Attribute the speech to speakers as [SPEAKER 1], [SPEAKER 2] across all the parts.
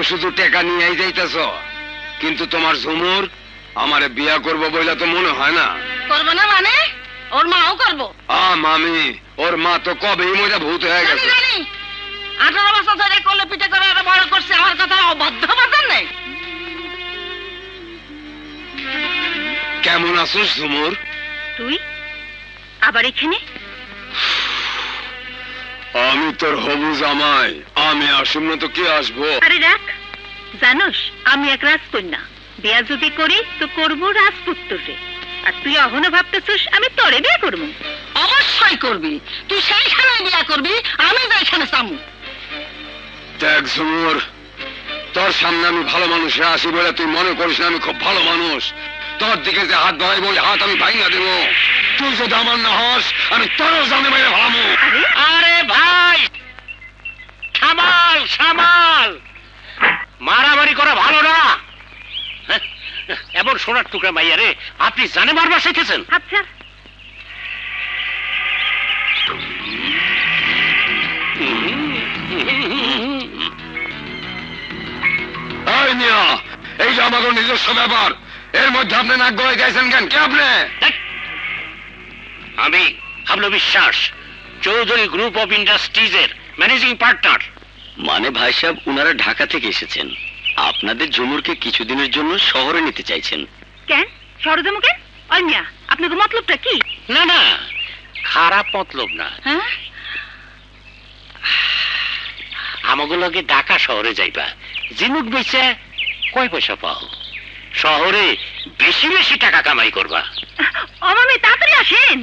[SPEAKER 1] শুধু টাকা নিয়েই যাইতেছ, কিন্তু তোমার ঝুমুর আমারে বিয়া করবো বইলা তো মনে হয় না।
[SPEAKER 2] করবো না মানে? ওর মাও করবো।
[SPEAKER 1] মামি, ওর মা তো কবেই মজা ভূত হয়ে গেছে।
[SPEAKER 2] 18 বছর ধরে কোলে পিঠে করে এত বড় করছে, আমার কথা অবাধ্য বাজার নেই।
[SPEAKER 1] কেমন আছিস ঝুমুর?
[SPEAKER 2] তুই আবার এখানে?
[SPEAKER 1] আমি তোর হবু জামাই, আমি আসুম না তো কে আসবো?
[SPEAKER 2] আরে রাখ, জানোস আমি এক রাজকন্যা, বিয়া যদি করি তো করবো রাজপুত্রে। আর তুই এখনো ভাবতেছিস আমি তোরে বিয়ে করবো? অবশ্যই করবি, তুই সেইখানে বিয়া করবি, আমি যেখানে চামু।
[SPEAKER 1] দেখ ঝুমুর, তোর সামনে আমি ভালো মানুষে আসি বলে তুই মনে করিস না আমি খুব ভালো মানুষ। তোর দিকে যে হাত ধরাই বই হাত আমি ভাঙা দেবো। তুই যদি আমার না হস আমি তোরও জানে বাইরে ভাবো।
[SPEAKER 3] আরে ভাই, সামাল সামাল, মারামারি করা ভালো না। এমন সোনার টুকরা মাইয়া রে আপনি জানে মারবার শিখেছেন?
[SPEAKER 2] আচ্ছা
[SPEAKER 1] এই যে আমাকে নিজস্ব ব্যাপার, এর মধ্যে আপনি নাক গলায় গেছেন কেন? কে আপনি?
[SPEAKER 3] আমি হাবলু বিশ্বাস, চৌধুরী গ্রুপ অফ ইন্ডাস্ট্রিজের ম্যানেজিং পার্টনার।
[SPEAKER 4] মানে ভাই সাহেব, উনারা ঢাকা থেকে এসেছেন, আপনাদের ঝুমুরকে কিছুদিনের জন্য শহরে নিতে চাইছেন।
[SPEAKER 2] কেন শহরে যাবো কেন? অন্যা আপনাকে মতলবটা কি?
[SPEAKER 3] না না, খারাপ মতলব না।
[SPEAKER 2] হ্যাঁ,
[SPEAKER 3] আমাগুলোকে ঢাকা শহরে যাইবা, জিনুক বেচে কয় পয়সা পাও, শহরে বেশি বেশি টাকা কামাই করবা।
[SPEAKER 2] অমামি তাড়াতাড়ি আসেন,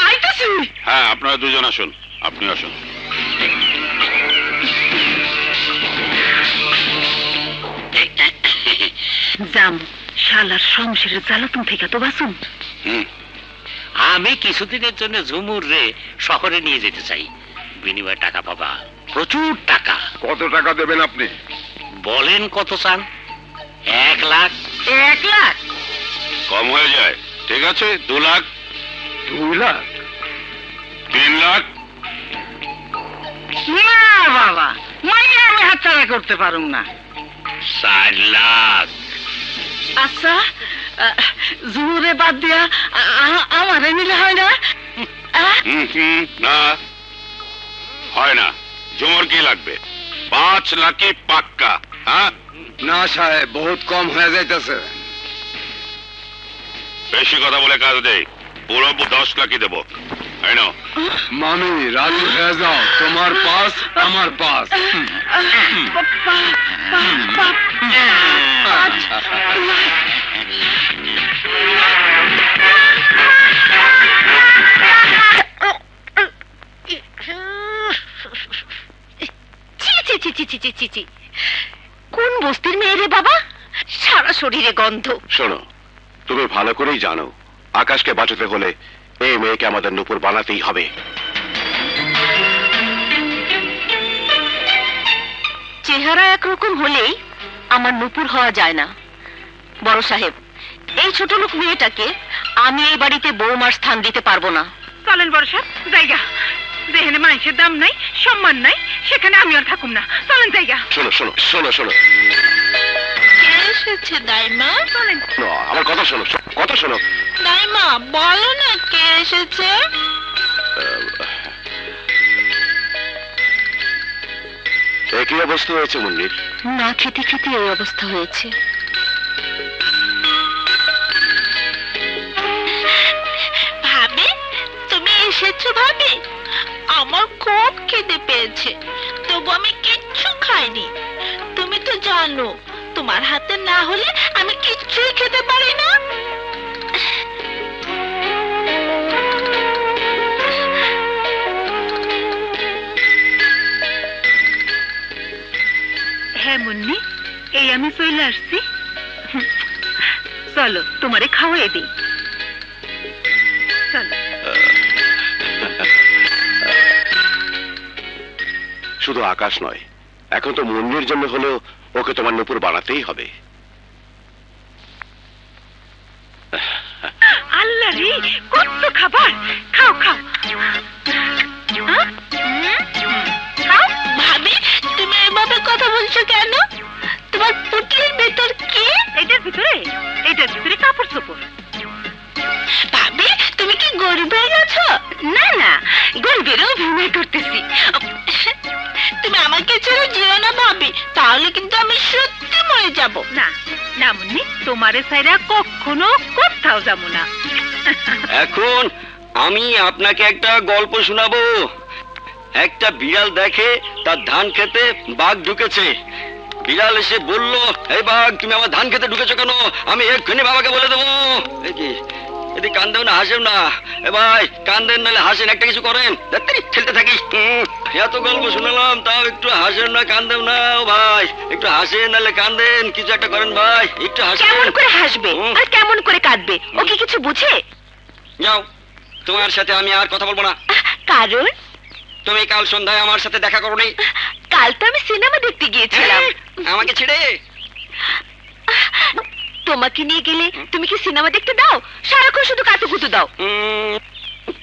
[SPEAKER 2] আইতাছি।
[SPEAKER 5] হ্যাঁ, আপনারা দুজন আসুন, আপনি আসুন।
[SPEAKER 2] যাম, শালার সংসারের জ্বালাতন থেকে তো বাঁচুন।
[SPEAKER 3] আমি কিছুদিনের জন্য ঝুমুর রে শহরে নিয়ে যেতে চাই, বিনিময়ে টাকা পাবা, প্রচুর টাকা।
[SPEAKER 1] কত টাকা দেবেন আপনি?
[SPEAKER 3] বলেন কত চান? 1 লাখ।
[SPEAKER 2] 1 লাখ?
[SPEAKER 5] কম হয়ে যায়, ঠিক আছে 2 লাখ।
[SPEAKER 1] 2 লাখ?
[SPEAKER 5] 3 লাখ।
[SPEAKER 2] না বাবা, মাইয়া আমি হাতছাড়া করতে পারুম না।
[SPEAKER 3] 4 লাখ।
[SPEAKER 2] আচ্ছা, জুরে বাদ দিয়া আমারে নিলে হয় না?
[SPEAKER 5] না, হয় না। ঝুমুর কি লাগবে? 5 লাখই পাক্কা। হ্যাঁ,
[SPEAKER 1] না সাহেব, বহুত কম হয়ে যাইতেছে।
[SPEAKER 5] বেশি কথা বলে কাজ দেই, পুরো 10 লাখই দেবো। এই নাও।
[SPEAKER 1] মামি রাজি হয়ে যাও, তোমার পাস আমার পাস।
[SPEAKER 2] কোন বস্তির মেয়ে রে বাবা, সারা শরীরে গন্ধ।
[SPEAKER 5] শোনো, তুমি ভালো করেই জানো আকাশকে বাঁচাতে হলে এই মেয়েকে আমাদের নূপুর বানাতেই হবে।
[SPEAKER 2] চেহারা একরকম হলেই আমার নূপুর হওয়া যায় না। বড় সাহেব, এই ছোট লোক মেয়েটাকে আমি এই বাড়িতে বৌমার স্থান দিতে পারবো না। চলেন বড় সাহেব, জায়গা যেখানে মানুষের দাম নাই, সম্মান নাই, সেখানে আমি আর থাকুম না। চলেন জায়গা।
[SPEAKER 5] শোনো শোনো শোনো শোনো,
[SPEAKER 6] কে এসেছে দাইমা?
[SPEAKER 2] চলেন।
[SPEAKER 5] আমার কথা শোনো, কথা শোনো।
[SPEAKER 6] দাইমা বলো না কে এসেছে?
[SPEAKER 5] একই অবস্থা হয়েছে মুন্নির।
[SPEAKER 2] না খেতে খেতে এই অবস্থা হয়েছে।
[SPEAKER 6] ভাবি, তুমি এসেছো ভাবি? আমার খুব খিদে পেয়েছে, তবু আমি কিচ্ছু খাইনি। তুমি তো জানো তোমার হাতে না হলে আমি কিচ্ছুই খেতে পারি না।
[SPEAKER 2] হ্যাঁ মুন্নি, এই আমি চলে আসছি। চলো তোমারে খাওয়াই দিই। চলো।
[SPEAKER 5] শুধু আকাশ নয়, এখন তো মুন্নির জন্য হলেও ওকে তোমার নূপুর বানাতেই হবে।
[SPEAKER 2] আল্লাহ রে, কত খাবার! খাও খাও।
[SPEAKER 6] ভাবি, তুমি এভাবে কথা বলছো কেন? তোমার
[SPEAKER 2] না না, গরিবের অভিনয় করতেছি।
[SPEAKER 6] তুমি আমাকে ছেড়ে যেও না ভাবি, তাহলে কিন্তু আমি সত্যি মরে যাব।
[SPEAKER 2] না না মুন্নি, তোমারে ছাইরা কখনো কোথাও যাবো না।
[SPEAKER 4] এখন আমি আপনাকে একটা গল্প শোনাবো। একটা বিড়াল দেখে তার ধান খেতে বাঘ ঢুকেছে। বিড়াল এসে বলল, এই বাঘ, তুমি আমার ধান খেতে ঢুকেছো কেন? আমি এক্ষুনি বাবাকে বলে দেবো। এদিকে কান্দেও না হাসেও না। এ ভাই, কান্দেন নাহলে হাসেন, একটা কিছু করেন। ধ্যাত্তেরি, খেলতে থাকি। এত গল্প শুনালাম, তাও একটু হাসেন না, কান্দেও না। ও ভাই, একটু হাসেন নাহলে কান্দেন, কিছু একটা করেন ভাই, একটু হাসেন।
[SPEAKER 2] কেমন করে হাসবে আর কেমন করে কাঁদবে? ও কি কিছু বুঝে?
[SPEAKER 4] যাও, তোমার সাথে আমি আর কথা বলবো না।
[SPEAKER 2] কারণ
[SPEAKER 4] তুমি কাল সন্ধ্যায় আমার সাথে দেখা করো নি।
[SPEAKER 2] কাল তো আমি সিনেমা দেখতে গিয়েছিলাম।
[SPEAKER 4] আমাকে ছেড়ে।
[SPEAKER 2] তোমাকে নিয়ে গেলে তুমি কি সিনেমা দেখতে দাও? সারাক্ষণ শুধু কাতুকুতু দাও।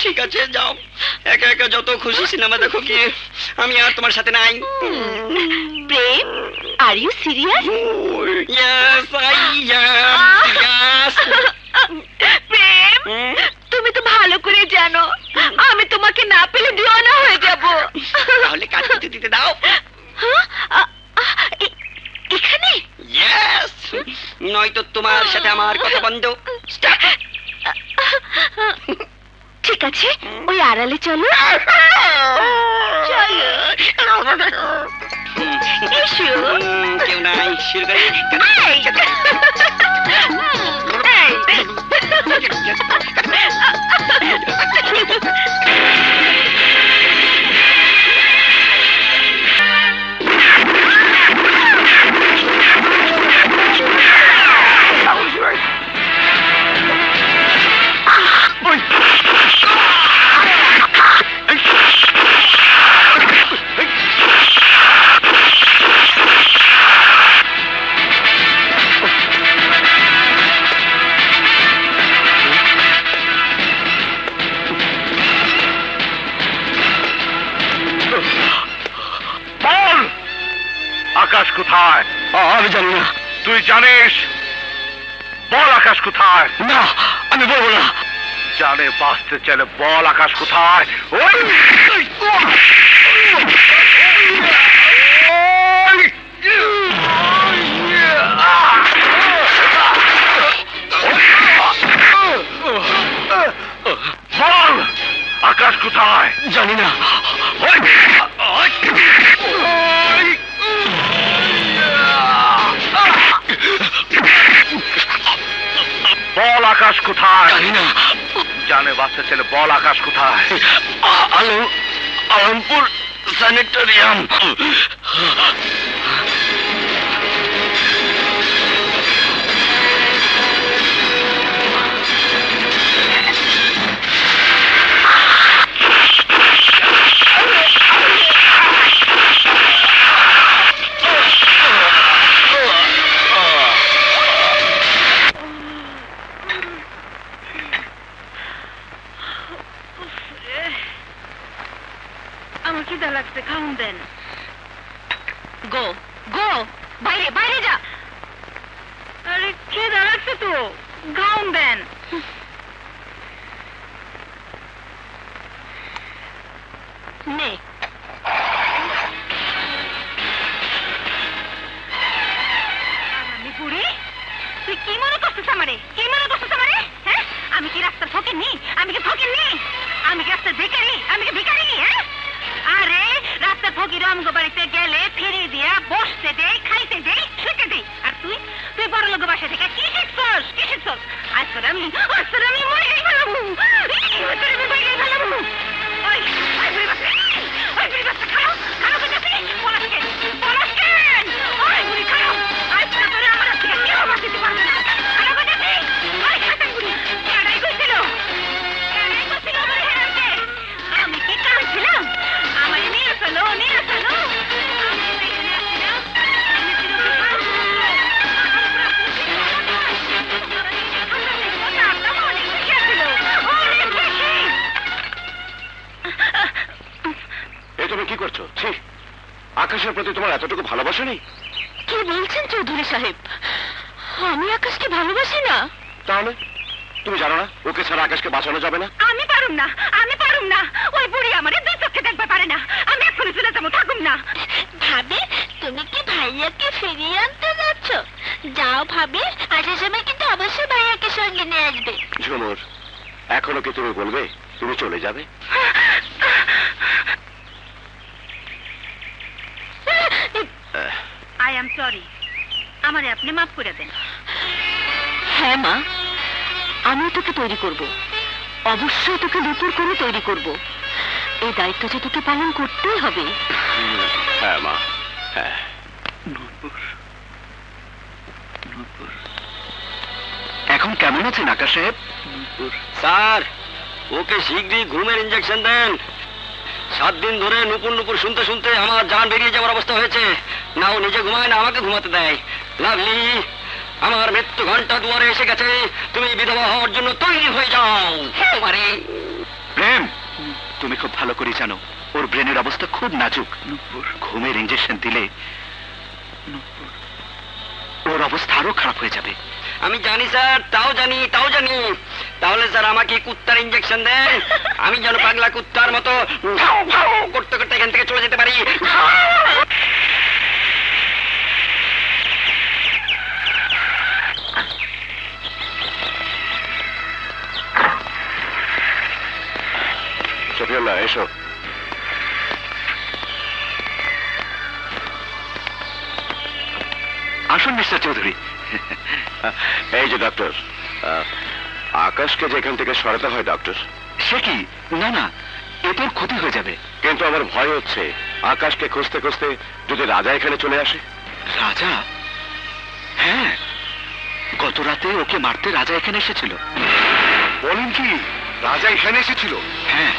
[SPEAKER 4] ঠিক আছে, যাও, একা একা যত খুশি সিনেমা দেখো কি, আমি আর তোমার সাথে নাই।
[SPEAKER 2] Prem, are you serious?
[SPEAKER 4] Yes, I am. Yes.
[SPEAKER 2] Prem, তুমি তো ভালো করে জানো আমি তোমাকে না পেলে দিওয়ানা হয়ে যাব।
[SPEAKER 4] তাহলে কাজ করতে দিতে দাও।
[SPEAKER 2] হ্যাঁ? এখানে?
[SPEAKER 4] Yes. নয়তো তোমার সাথে আমার কথা বন্ধ। Stop.
[SPEAKER 2] ঠিক আছে, ওই আড়ালে চলো। এসো।
[SPEAKER 4] কেউ নাই, শুরু করি।
[SPEAKER 2] এই।
[SPEAKER 5] আকাশ কোথায়?
[SPEAKER 1] আমি জানি না।
[SPEAKER 5] তুই জানিস? বল আকাশ কোথায়?
[SPEAKER 1] না, আমি বলবো না।
[SPEAKER 5] জানে বাঁচতে চাইলে বল আকাশ কোথায়? ওই! বল আকাশ কোথায়?
[SPEAKER 1] জানি না।
[SPEAKER 5] বল আকাশ কোথায়?
[SPEAKER 1] জানি না।
[SPEAKER 5] জানে বাচ্চা ছেলে, বল আকাশ কোথায়?
[SPEAKER 1] আলমপুর স্যানিটোরিয়াম।
[SPEAKER 2] আমার খিদা লাগছে, খাওন দেন। গো গো, বাইরে বাইরে যা। আরে খিদা লাগছে তো, খাওন দেন। নে। বুড়ি, তুই কি মনে করছিস আমারে? কি মনে করছিস আমারে? হ্যাঁ, আমি কি রাস্তার ফকিন্নি? আমি কি ফকিন্নি? আমি কি রাস্তার ভিখারি? আমি কি ভিখারি? হ্যাঁ, আরে রাস্তার ফকির আমগো বাড়িতে গেলে ফিরে দিয়া বসতে দেই, খাইতে দেই, শুতে দেই। আর তুই তুই বড় লোক বাসা থেকে কি শিখছস? কি শিখছস? আজকে আমি মরে গেলাম। আমি মরে গেলাম। ওই ওই বুড়ি বাচ্চা, ওই বুড়ি বাচ্চা, খাও খাও কোথায়? পলাশ কেন? পলাশ কেন? ওই বুড়ি খাও। আজকে তোরে আমার হাত থেকে কেউ বাঁচাতে পারবে না। খাও কোথায়? ওই খাতান বুড়ি, কেডাই কইছিল? কেডাই কইছিল আমারে হেরাতে? আমি কি কাঁদছিলাম? আমারে নিয়ে চলো, নিয়ে চলো। আমি তো এখানে আসছিলাম। আমি ছিল কি কাজ করবো?
[SPEAKER 5] এ তুমি কি করছো? ছি, আকাশের প্রতি তোমার এতটুকু ভালোবাসা নেই?
[SPEAKER 2] কি বলছেন চৌধুরী সাহেব? আমি আকাশকে ভালোবাসি না।
[SPEAKER 5] তাহলে তুমি জানো না ওকে ছাড়া আকাশকে বাঁচানো যাবে না?
[SPEAKER 2] আমি পারুম না ওই বুড়ি আমারে দুই চোখে দেখতে পারে না। আমি এক্ষুনি চলে যাবো, থাকুম না।
[SPEAKER 6] ভাবি তুমি কি ভাইয়াকে ফিরিয়ে আনতে যাচ্ছ? যাও ভাবি, আসার সময় কিন্তু অবশ্যই ভাইয়াকে সঙ্গে নিয়ে আসবে।
[SPEAKER 5] ঝুমুর, এখনো কি তুমি বলবে তুমি চলে যাবে?
[SPEAKER 2] আই এম সরি, আমারে আপনি মাফ করে দেন। হ্যাঁ মা, আমি তোকে তৈরি করব, অবশ্যই তোকে নতুন করে তৈরি করব। এই দায়িত্ব যে তোকে পালন করতেই হবে।
[SPEAKER 5] হ্যাঁ মা, হ্যাঁ।
[SPEAKER 1] এখন কেমন আছেন আকাশ সাহেব?
[SPEAKER 4] স্যার, ওকে শীঘ্রই ঘুমের ইঞ্জেকশন দেন। 7 দিন ধরে নুপুর নুপুর শুনতে শুনতে আমার জান বেরিয়ে যাওয়ার অবস্থা হয়েছে। না ও নিজে ঘুমায়, না আমাকে ঘুমাতে দেয়। লাভলি, আমার মৃত্যু ঘন্টা দুয়ারে এসে গেছে। তুমি বিধবা হওয়ার জন্য তৈরি হয়ে যাও। তোমারে
[SPEAKER 1] প্রেম, তুমি খুব ভালো করে জানো ওর ব্রেনের অবস্থা খুব নাজুক। ঘুমের ইঞ্জেকশন দিলে ওর অবস্থা আরো খারাপ হয়ে যাবে।
[SPEAKER 4] আমি জানি স্যার, তাও জানি। তাহলে স্যার আমাকে কুত্তার ইঞ্জেকশন দেন, আমি যেন পাগলা কুত্তার মতো ভাও ভাও করতে করতে এখান থেকে চলে যেতে পারি।
[SPEAKER 5] শফিউল্লাহ, এসো।
[SPEAKER 1] আসুন মিস্টার চৌধুরী।
[SPEAKER 5] এই যে ডক্টর, আকাশকে যে এখান থেকে সরাতে হয় ডক্টর।
[SPEAKER 1] সে কি? না না, এ তোর ক্ষতি হয়ে যাবে।
[SPEAKER 5] কিন্তু আমার ভয় হচ্ছে আকাশকে খুঁজতে খুঁজতে যদি রাজা এখানে চলে আসে।
[SPEAKER 1] রাজা? হ্যাঁ, গত রাতে ওকে মারতে রাজা এখানে এসেছিল।
[SPEAKER 5] বলেন কি, রাজা এখানে এসেছিল?
[SPEAKER 1] হ্যাঁ,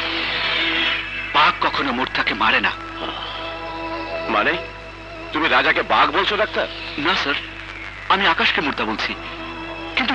[SPEAKER 1] বাঘ কখনো মূর্তাকে মারে না।
[SPEAKER 5] মানে তুমি রাজাকে বাঘ বলছো ডাক্তার?
[SPEAKER 1] না স্যার, আমি আকাশকে মূর্তা বলছি। কিন্তু